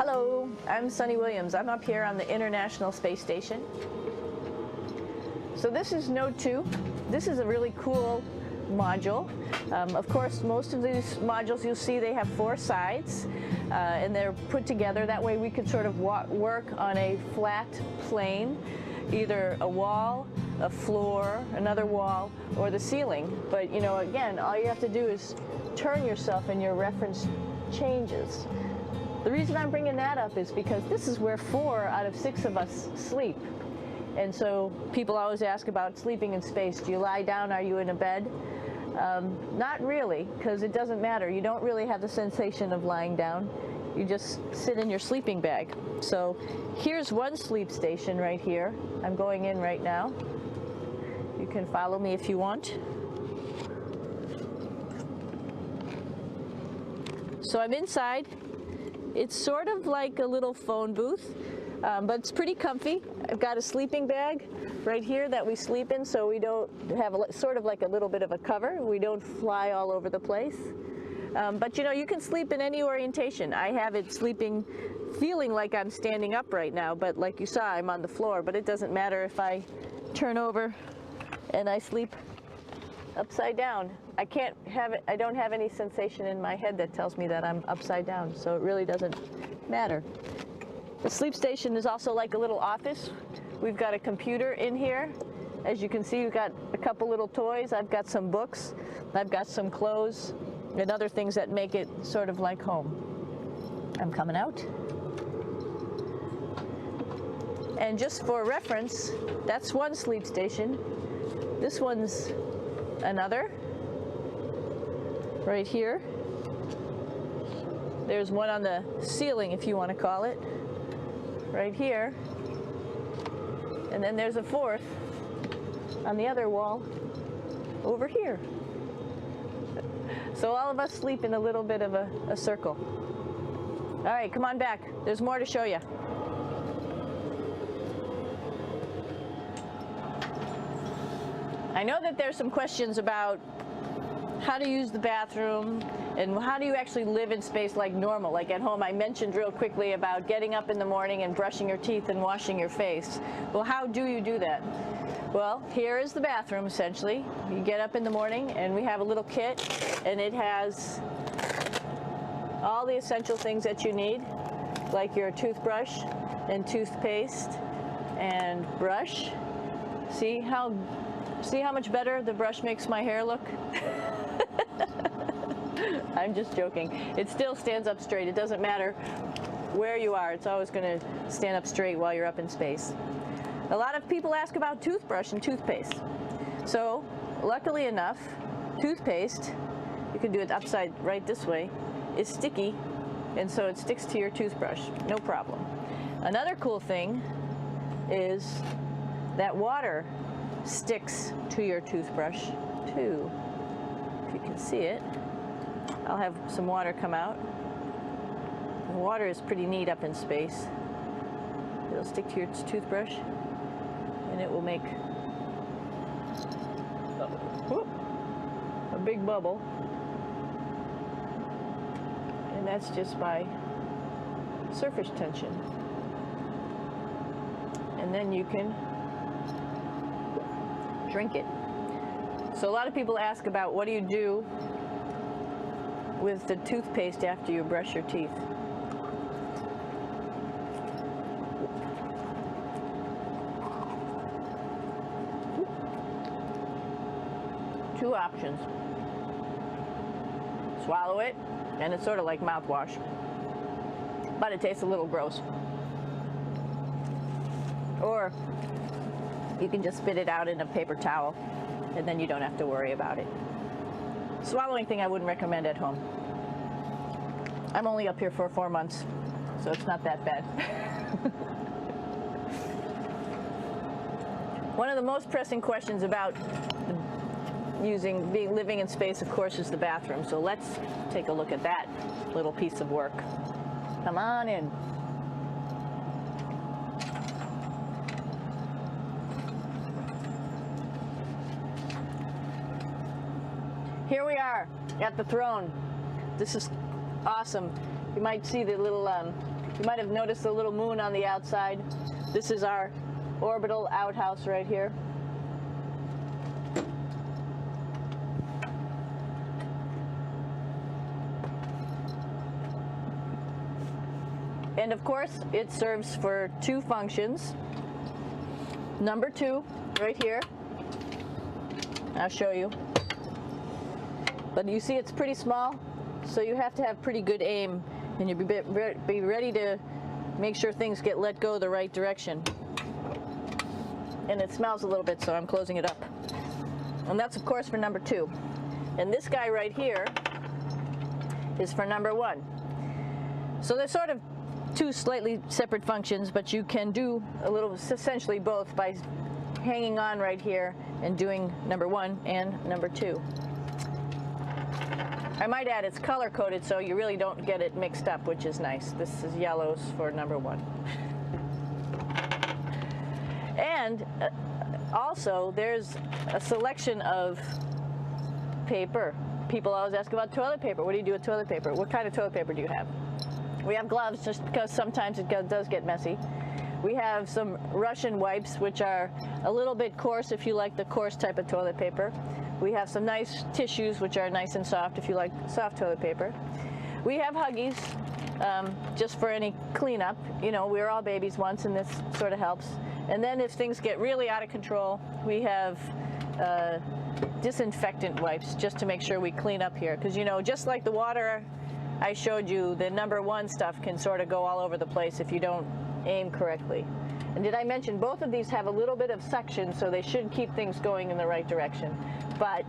Hello, I'm Sunny Williams. I'm up here on the International Space Station. So this is Node 2. This is a really cool module. Of course, most of these modules you'll see they have 4 sides and they're put together. That way we could sort of work on a flat plane, either a wall, a floor, another wall, or the ceiling. But you know, again, all you have to do is turn yourself and your reference changes. The reason I'm bringing that up is because this is where 4 out of 6 of us sleep. And so people always ask about sleeping in space. Do you lie down? Are you in a bed? Not really, because it doesn't matter. You don't really have the sensation of lying down. You just sit in your sleeping bag. So here's one sleep station right here. I'm going in right now. You can follow me if you want. So I'm inside. It's sort of like a little phone booth, but it's pretty comfy. I've got a sleeping bag right here that we sleep in, so we don't have sort of like a little bit of a cover. We don't fly all over the place. But you know, you can sleep in any orientation. I have it sleeping, feeling like I'm standing up right now, but like you saw, I'm on the floor. But it doesn't matter if I turn over and I sleep upside down. I can't have it, I don't have any sensation in my head that tells me that I'm upside down, so it really doesn't matter. The sleep station is also like a little office. We've got a computer in here. As you can see, we've got a couple little toys. I've got some books. I've got some clothes and other things that make it sort of like home. I'm coming out. And just for reference, that's one sleep station. This one's another. Right here. There's one on the ceiling, if you want to call it. Right here. And then there's a 4th on the other wall over here. So all of us sleep in a little bit of a circle. All right, come on back. There's more to show you. I know that there's some questions about how to use the bathroom and how do you actually live in space like normal, like at home. I mentioned real quickly about getting up in the morning and brushing your teeth and washing your face. Well, how do you do that? Well, here is the bathroom essentially. You get up in the morning and we have a little kit and it has all the essential things that you need, like your toothbrush and toothpaste and brush. See how much better the brush makes my hair look? I'm just joking. It still stands up straight. It doesn't matter where you are. It's always going to stand up straight while you're up in space. A lot of people ask about toothbrush and toothpaste. So, luckily enough, toothpaste, you can do it upside right this way, is sticky, and so it sticks to your toothbrush. No problem. Another cool thing is that water sticks to your toothbrush too. If you can see it, I'll have some water come out. The water is pretty neat up in space. It'll stick to your toothbrush and it will make a big bubble, and that's just by surface tension. And then you can drink it. So a lot of people ask about what do you do with the toothpaste after you brush your teeth. Two options. Swallow it, and it's sort of like mouthwash, but it tastes a little gross. Or you can just spit it out in a paper towel, and then you don't have to worry about it. Swallowing thing I wouldn't recommend at home. I'm only up here for 4 months, so it's not that bad. One of the most pressing questions about living in space, of course, is the bathroom. So let's take a look at that little piece of work. Come on in. Here we are at the throne. This is awesome. You might see the little You might have noticed the little moon on the outside. This is our orbital outhouse right here. And of course, it serves for two functions. Number two, right here. I'll show you. But you see it's pretty small, so you have to have pretty good aim, and you'll be ready to make sure things get let go the right direction. And it smells a little bit, so I'm closing it up. And that's of course for number two. And this guy right here is for number one. So they're sort of two slightly separate functions, but you can do a little, essentially both, by hanging on right here and doing number one and number two. I might add it's color coded, so you really don't get it mixed up, which is nice. This is yellows for number one. And also there's a selection of paper. People always ask about toilet paper. What do you do with toilet paper? What kind of toilet paper do you have? We have gloves, just because sometimes it does get messy. We have some Russian wipes, which are a little bit coarse if you like the coarse type of toilet paper. We have some nice tissues, which are nice and soft if you like soft toilet paper. We have Huggies, just for any cleanup. You know, we were all babies once, and this sort of helps. And then if things get really out of control, we have disinfectant wipes, just to make sure we clean up here. Because, you know, just like the water I showed you, the number one stuff can sort of go all over the place if you don't aim correctly. And did I mention both of these have a little bit of suction, so they should keep things going in the right direction. But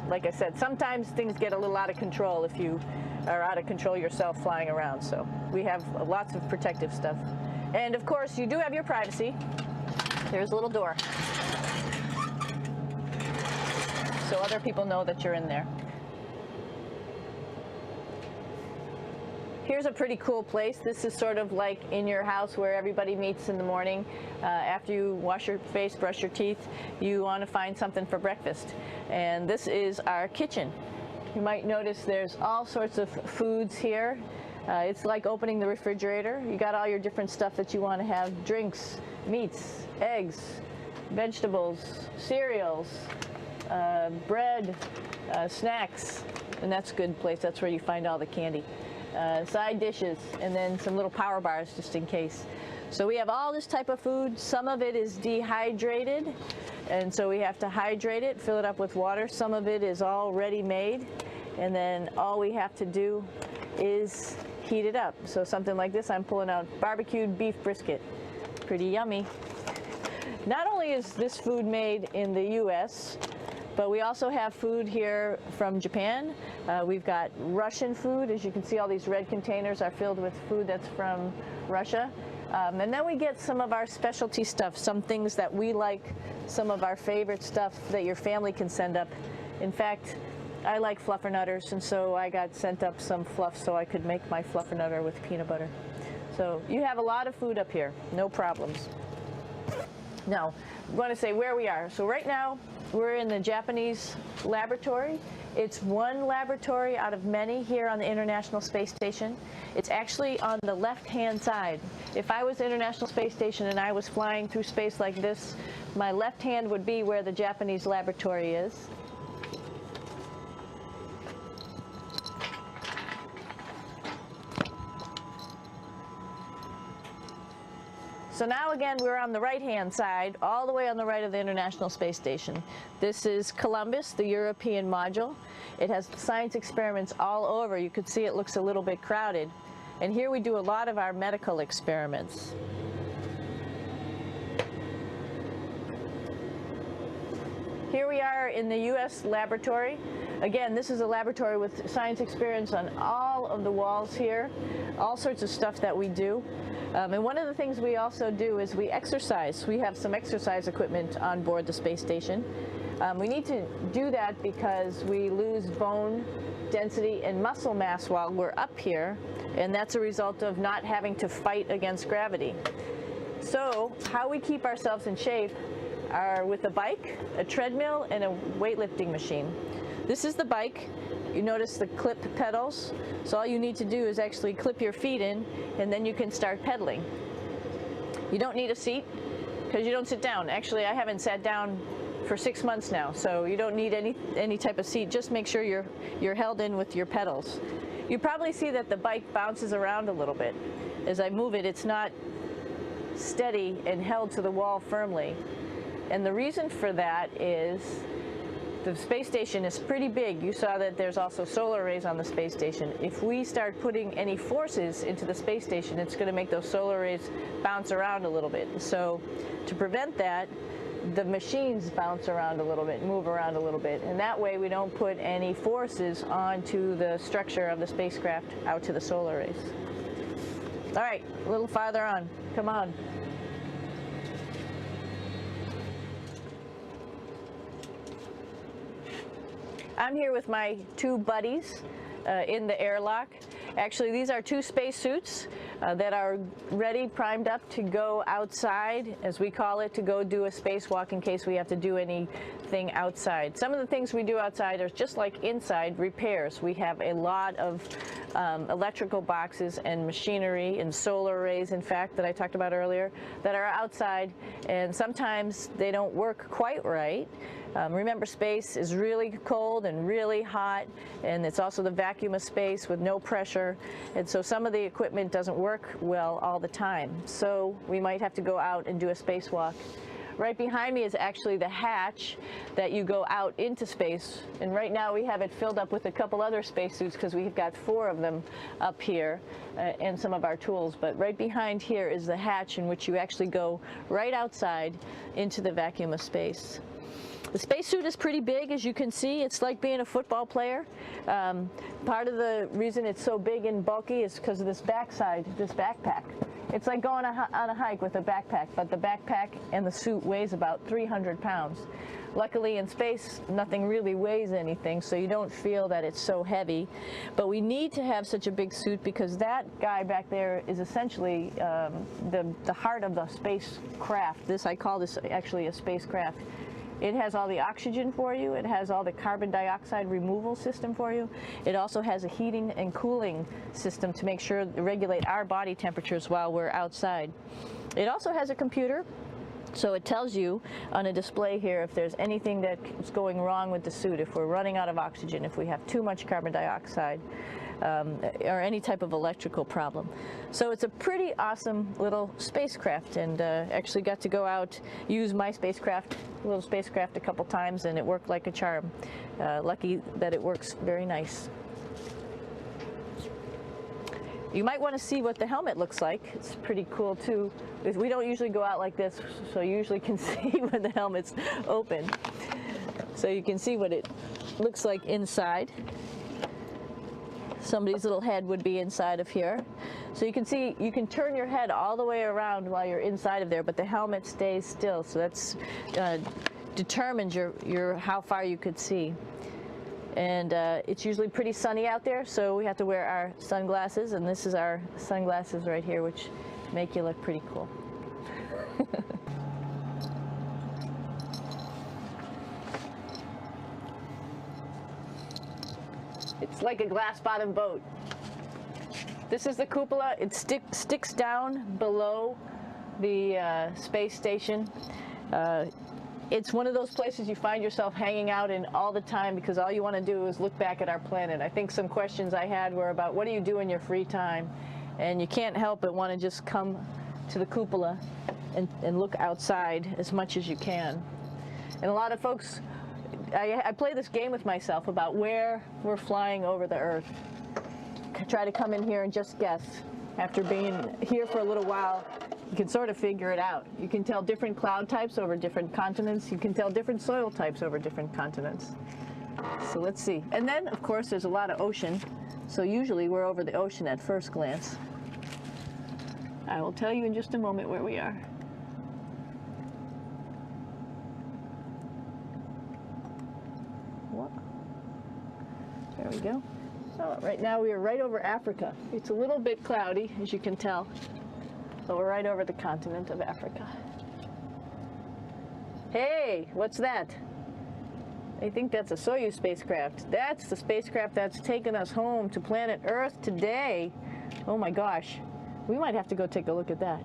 like I said, sometimes things get a little out of control if you are out of control yourself flying around. So we have lots of protective stuff. And of course, you do have your privacy. There's a little door, so other people know that you're in there. Here's a pretty cool place. This is sort of like in your house where everybody meets in the morning. After you wash your face, brush your teeth, you want to find something for breakfast. And this is our kitchen. You might notice there's all sorts of foods here. It's like opening the refrigerator. You got all your different stuff that you want to have: drinks, meats, eggs, vegetables, cereals, bread, snacks. And that's a good place. That's where you find all the candy. Side dishes, and then some little power bars just in case. So we have all this type of food. Some of it is dehydrated, and so we have to hydrate it, fill it up with water. Some of it is already made, and then all we have to do is heat it up. So something like this, I'm pulling out barbecued beef brisket. Pretty yummy. Not only is this food made in the US, but we also have food here from Japan. We've got Russian food. As you can see, all these red containers are filled with food that's from Russia. And then we get some of our specialty stuff, some things that we like, some of our favorite stuff that your family can send up. In fact, I like fluffernutters, and so I got sent up some fluff so I could make my fluffernutter with peanut butter. So you have a lot of food up here, no problems. Now, I'm going to say where we are. So right now, we're in the Japanese laboratory. It's one laboratory out of many here on the International Space Station. It's actually on the left-hand side. If I was International Space Station and I was flying through space like this, my left hand would be where the Japanese laboratory is. So now again, we're on the right-hand side, all the way on the right of the International Space Station. This is Columbus, the European module. It has science experiments all over. You could see it looks a little bit crowded. And here we do a lot of our medical experiments. Here we are in the U.S. laboratory. Again, this is a laboratory with science experiments on all of the walls here, all sorts of stuff that we do. And one of the things we also do is we exercise. We have some exercise equipment on board the space station. We need to do that because we lose bone density and muscle mass while we're up here, and that's a result of not having to fight against gravity. So how we keep ourselves in shape are with a bike, a treadmill, and a weightlifting machine. This is the bike. you notice the clip pedals. So all you need to do is actually clip your feet in, and then you can start pedaling. You don't need a seat because you don't sit down. Actually, I haven't sat down for 6 months now, so you don't need any type of seat. Just make sure you're held in with your pedals. You probably see that the bike bounces around a little bit. As I move it, it's not steady and held to the wall firmly. And the reason for that is the space station is pretty big. You saw that there's also solar arrays on the space station. If we start putting any forces into the space station, it's going to make those solar arrays bounce around a little bit. So to prevent that, the machines bounce around a little bit, move around a little bit, and that way we don't put any forces onto the structure of the spacecraft out to the solar arrays. All right, a little farther on. Come on. I'm here with my two buddies in the airlock. Actually, these are two spacesuits that are ready, primed up to go outside, as we call it, to go do a spacewalk in case we have to do anything outside. Some of the things we do outside are just like inside, repairs. We have a lot of electrical boxes and machinery and solar arrays, in fact, that I talked about earlier, that are outside, and sometimes they don't work quite right. Remember, space is really cold and really hot, and it's also the vacuum of space with no pressure, and so some of the equipment doesn't work well all the time. So we might have to go out and do a spacewalk. Right behind me is actually the hatch that you go out into space, and right now we have it filled up with a couple other spacesuits because we've got 4 of them up here and some of our tools. But right behind here is the hatch in which you actually go right outside into the vacuum of space. The spacesuit is pretty big, as you can see. It's like being a football player. Part of the reason it's so big and bulky is because of this backside, this backpack. It's like going on a hike with a backpack, but the backpack and the suit weighs about 300 pounds. Luckily in space, nothing really weighs anything, so you don't feel that it's so heavy. But we need to have such a big suit because that guy back there is essentially the heart of the spacecraft. I call this actually a spacecraft. It has all the oxygen for you. It has all the carbon dioxide removal system for you. It also has a heating and cooling system to make sure to regulate our body temperatures while we're outside. It also has a computer, so it tells you on a display here if there's anything that's going wrong with the suit, if we're running out of oxygen, if we have too much carbon dioxide, or any type of electrical problem. So it's a pretty awesome little spacecraft, and actually got to go out, use my little spacecraft a couple times, and it worked like a charm. Lucky that it works very nice. You might want to see what the helmet looks like. It's pretty cool too. We don't usually go out like this, so you usually can see when the helmet's open. So you can see what it looks like inside. Somebody's little head would be inside of here. So you can see, you can turn your head all the way around while you're inside of there, but the helmet stays still. So that's determines how far you could see. And it's usually pretty sunny out there, so we have to wear our sunglasses, and this is our sunglasses right here, which make you look pretty cool. It's like a glass-bottom boat. This is the cupola. It sticks down below the space station. It's one of those places you find yourself hanging out in all the time because all you want to do is look back at our planet. I think some questions I had were about what do you do in your free time? And you can't help but want to just come to the cupola and look outside as much as you can. And a lot of folks, I play this game with myself about where we're flying over the Earth. Try to come in here and just guess. After being here for a little while, you can sort of figure it out. You can tell different cloud types over different continents. You can tell different soil types over different continents. So let's see. And then, of course, there's a lot of ocean. So usually we're over the ocean at first glance. I will tell you in just a moment where we are. There we go. So right now we are right over Africa. It's a little bit cloudy, as you can tell, but we're right over the continent of Africa. Hey, what's that? I think that's a Soyuz spacecraft. That's the spacecraft that's taken us home to planet Earth today. Oh my gosh. We might have to go take a look at that.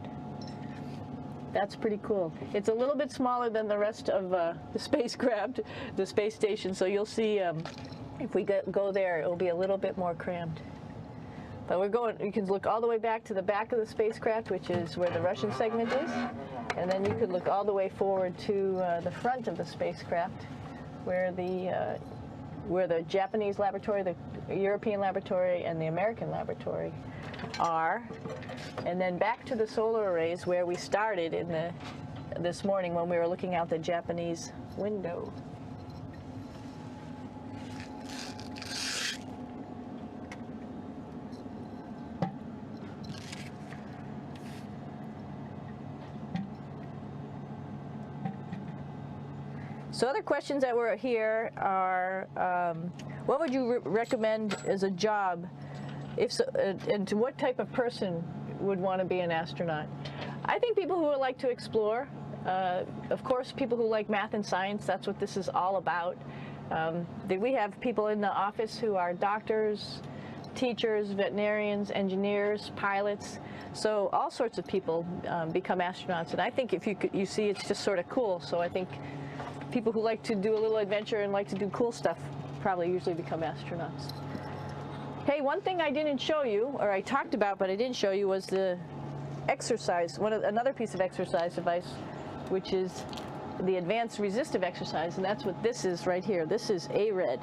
That's pretty cool. It's a little bit smaller than the rest of the spacecraft, the space station, so you'll see if we go there, it'll be a little bit more crammed. But we're going, you can look all the way back to the back of the spacecraft, which is where the Russian segment is, and then you could look all the way forward to the front of the spacecraft, where the Japanese laboratory, the European laboratory, and the American laboratory are, and then back to the solar arrays where we started in this morning when we were looking out the Japanese window. So other questions that were here are, what would you recommend as a job, if so, and to what type of person would want to be an astronaut? I think people who would like to explore, of course people who like math and science, that's what this is all about. We have people in the office who are doctors, teachers, veterinarians, engineers, pilots, so all sorts of people become astronauts, and I think if you see it's just sort of cool, so I think people who like to do a little adventure and like to do cool stuff probably usually become astronauts. Hey, one thing I didn't show you, or I talked about but I didn't show you, was the exercise, another piece of exercise device, which is the advanced resistive exercise, and that's what this is right here. This is ARED,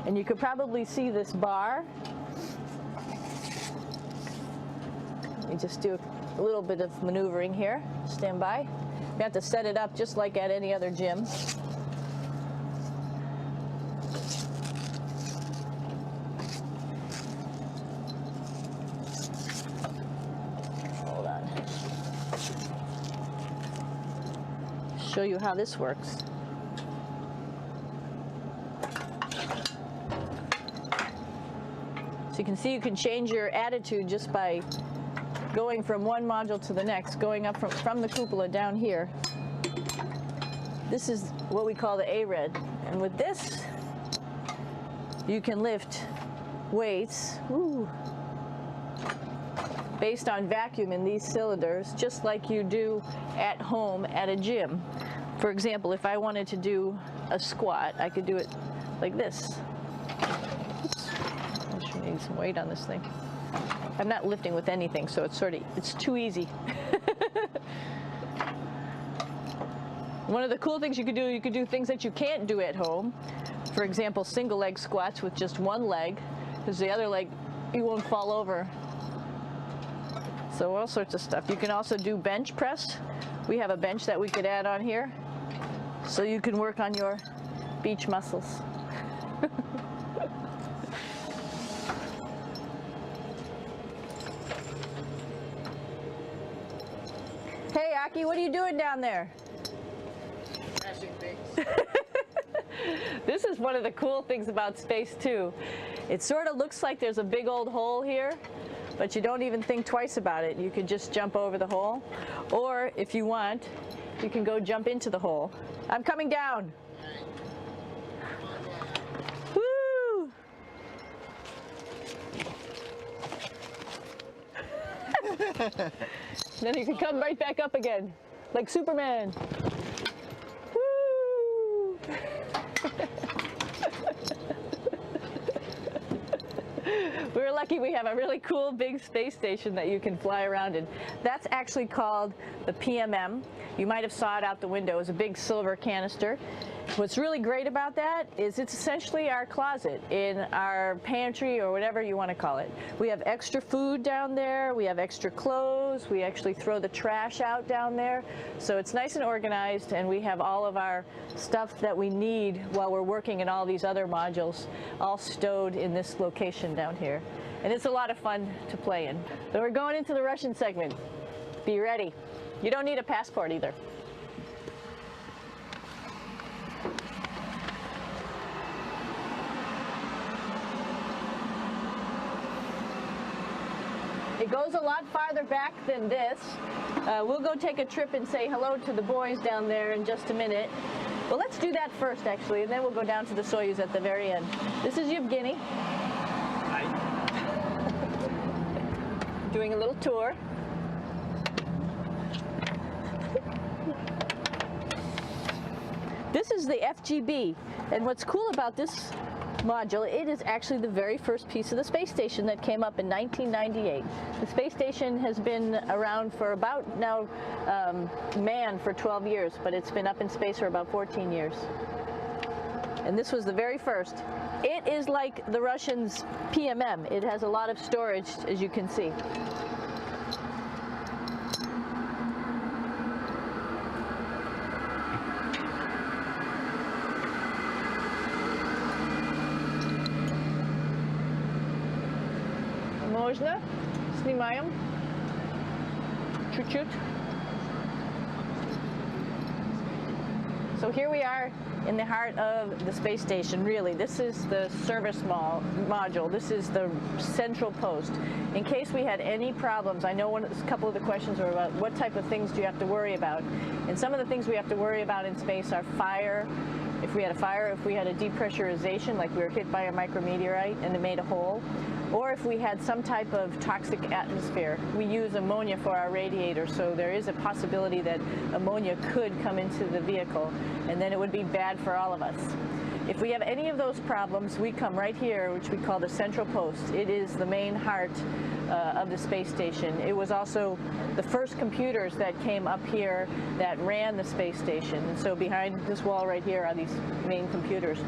and you could probably see this bar. Let me just do a little bit of maneuvering here. Stand by. You have to set it up just like at any other gym. Hold on. Show you how this works. So you can see you can change your attitude just by going from one module to the next, going up from the cupola down here. This is what we call the ARED. And with this, you can lift weights based on vacuum in these cylinders, just like you do at home at a gym. For example, if I wanted to do a squat, I could do it like this. Oops. I should need some weight on this thing. I'm not lifting with anything, so it's too easy. One of the cool things you could do things that you can't do at home. For example, single leg squats with just one leg, because the other leg, you won't fall over. So all sorts of stuff. You can also do bench press. We have a bench that we could add on here, so you can work on your beach muscles. Hey, Aki, what are you doing down there? Crashing things. This is one of the cool things about space, too. It sort of looks like there's a big old hole here, but you don't even think twice about it. You could just jump over the hole, or if you want, you can go jump into the hole. I'm coming down. Woo! Then you can come right back up again, like Superman. Woo! We're lucky we have a really cool big space station that you can fly around in. That's actually called the PMM. You might have saw it out the window. It's a big silver canister. What's really great about that is it's essentially our closet in our pantry, or whatever you want to call it. We have extra food down there, we have extra clothes, we actually throw the trash out down there. So it's nice and organized, and we have all of our stuff that we need while we're working in all these other modules all stowed in this location down here. And it's a lot of fun to play in. So we're going into the Russian segment. Be ready. You don't need a passport either. It goes a lot farther back than this. We'll go take a trip and say hello to the boys down there in just a minute. Well, let's do that first, actually, and then we'll go down to the Soyuz at the very end. This is Yevgeny. Hi. Doing a little tour. This is the FGB, and what's cool about this module, it is actually the very first piece of the space station that came up in 1998. The space station has been around for about now manned for 12 years, but it's been up in space for about 14 years. And this was the very first. It is like the Russians' PMM. It has a lot of storage, as you can see. Можно? Снимаем. Чуть-чуть. So here we are in the heart of the space station, really. This is the service module. This is the central post. In case we had any problems, I know a couple of the questions were about what type of things do you have to worry about. And some of the things we have to worry about in space are fire. If we had a fire, if we had a depressurization, like we were hit by a micrometeorite and it made a hole, or if we had some type of toxic atmosphere. We use ammonia for our radiator, so there is a possibility that ammonia could come into the vehicle, and then it would be bad for all of us. If we have any of those problems, we come right here, which we call the central post. It is the main heart of the space station. It was also the first computers that came up here that ran the space station. And so behind this wall right here are these main computers.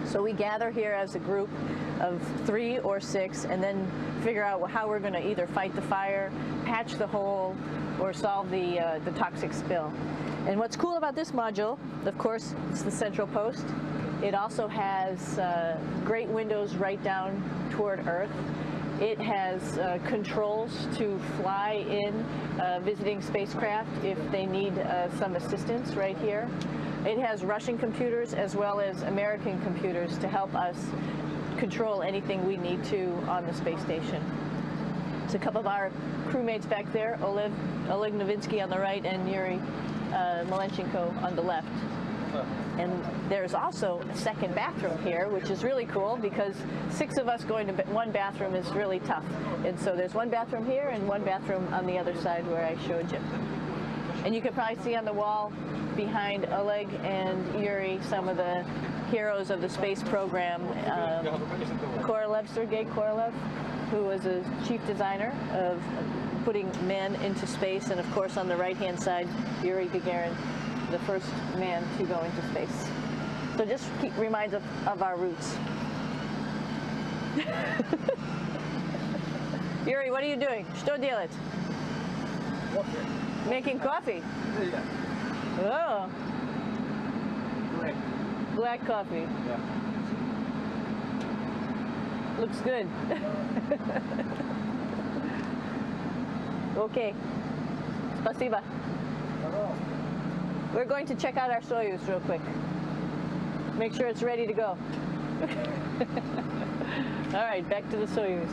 So we gather here as a group of 3 or 6 and then figure out how we're going to either fight the fire, patch the hole, or solve the toxic spill. And what's cool about this module, of course, it's the central post. It also has great windows right down toward Earth. It has controls to fly in visiting spacecraft if they need some assistance right here. It has Russian computers as well as American computers to help us control anything we need to on the space station. It's a couple of our crewmates back there, Oleg Novinsky on the right and Yuri Malenchenko on the left. And there's also a second bathroom here, which is really cool because 6 of us going to one bathroom is really tough. And so there's one bathroom here and one bathroom on the other side where I showed you. And you can probably see on the wall behind Oleg and Yuri some of the heroes of the space program. Sergei Korolev, who was a chief designer of putting men into space, and of course on the right-hand side, Yuri Gagarin, the first man to go into space. So just reminds us of our roots. Yuri, what are you doing? Что делать? Making coffee. Oh. Black coffee. Yeah. Looks good. Okay. Спасибо. We're going to check out our Soyuz real quick. Make sure it's ready to go. All right, back to the Soyuz.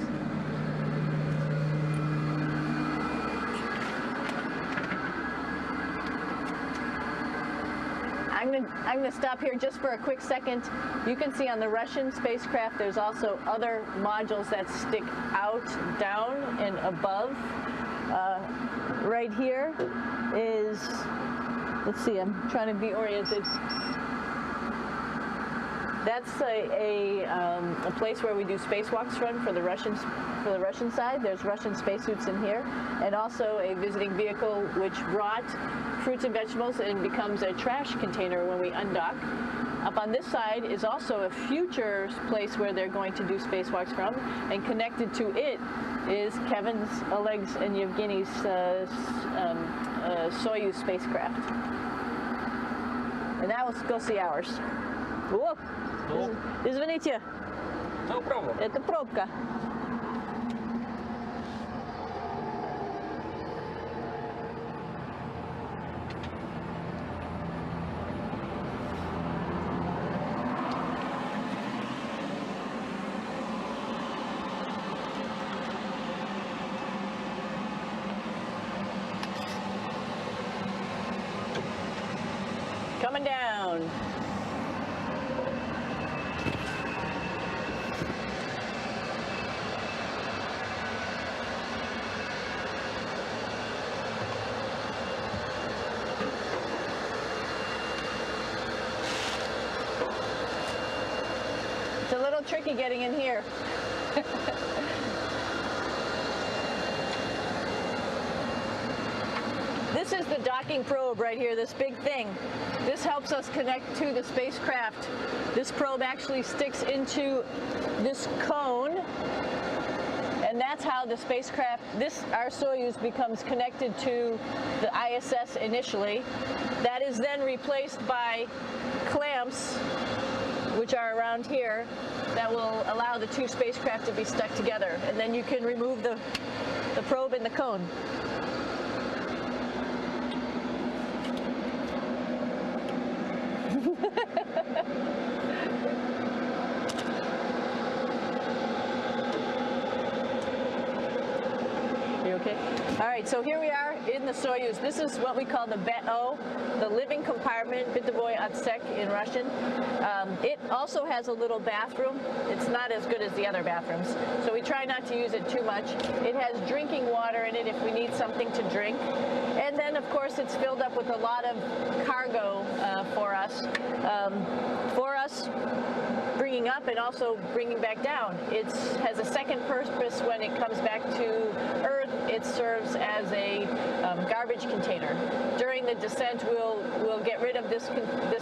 I'm going to stop here just for a quick second. You can see on the Russian spacecraft there's also other modules that stick out, down, and above. Right here is, let's see, I'm trying to be oriented. That's a place where we do spacewalks from for the Russian side. There's Russian spacesuits in here, and also a visiting vehicle which brought fruits and vegetables and becomes a trash container when we undock. Up on this side is also a future place where they're going to do spacewalks from, and connected to it is Kevin's, Oleg's, and Yevgeny's Soyuz spacecraft. And now let's go see ours. Whoa. Извините. No problem. Это пробка. Come coming down. It's a little tricky getting in here. This is the docking probe right here, this big thing. This helps us connect to the spacecraft. This probe actually sticks into this cone, and that's how the spacecraft, our Soyuz, becomes connected to the ISS initially. That is then replaced by clamps, which are around here, that will allow the two spacecraft to be stuck together. And then you can remove the probe and the cone. You okay? All right, so here we are in the Soyuz. This is what we call the BETO, the living compartment, Bitovoy Otsek in Russian. It also has a little bathroom. It's not as good as the other bathrooms, so we try not to use it too much. It has drinking water in it if we need something to drink. And then, of course, it's filled up with a lot of cargo for us. Bringing up and also bringing back down. It has a second purpose when it comes back to Earth. It serves as a garbage container. During the descent, we'll get rid of this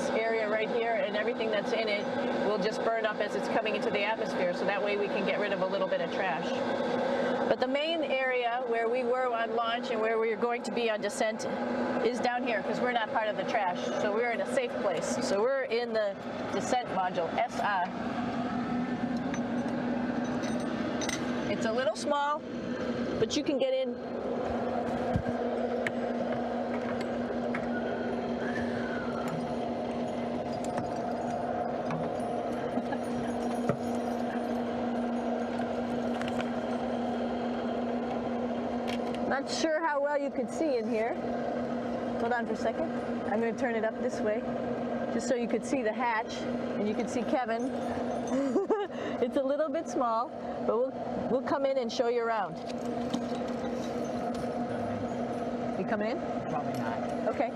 area right here, and everything that's in it will just burn up as it's coming into the atmosphere, so that way we can get rid of a little bit of trash. But the main area where we were on launch and where we're going to be on descent is down here, because we're not part of the trash, so we're in a safe place. So we're in the descent module, SA. It's a little small, but you can get in. Not sure how well you could see in here. Hold on for a second. I'm going to turn it up this way, just so you could see the hatch, and you could see Kevin. It's a little bit small, but we'll come in and show you around. You coming in? Probably not. Okay.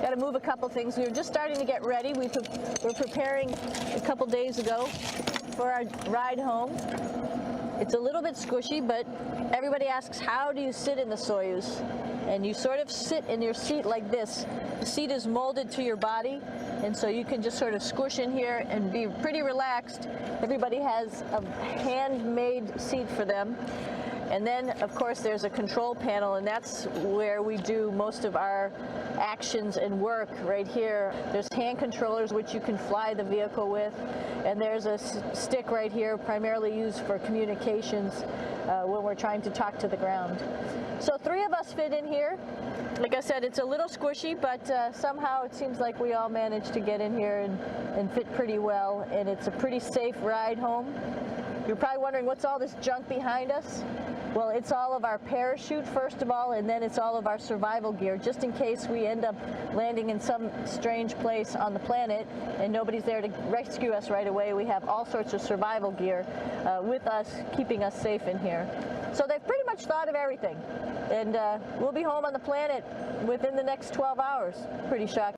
Got to move a couple things. We were just starting to get ready. We're preparing a couple days ago for our ride home. It's a little bit squishy, but everybody asks, how do you sit in the Soyuz? And you sort of sit in your seat like this. The seat is molded to your body, and so you can just sort of squish in here and be pretty relaxed. Everybody has a handmade seat for them. And then, of course, there's a control panel, and that's where we do most of our actions and work right here. There's hand controllers, which you can fly the vehicle with, and there's a stick right here, primarily used for communications when we're trying to talk to the ground. So 3 of us fit in here. Like I said, it's a little squishy, but somehow it seems like we all managed to get in here and fit pretty well, and it's a pretty safe ride home. You're probably wondering, what's all this junk behind us? Well, it's all of our parachute, first of all, and then it's all of our survival gear, just in case we end up landing in some strange place on the planet and nobody's there to rescue us right away. We have all sorts of survival gear with us, keeping us safe in here. So they've pretty much thought of everything, and we'll be home on the planet within the next 12 hours. Pretty shocking.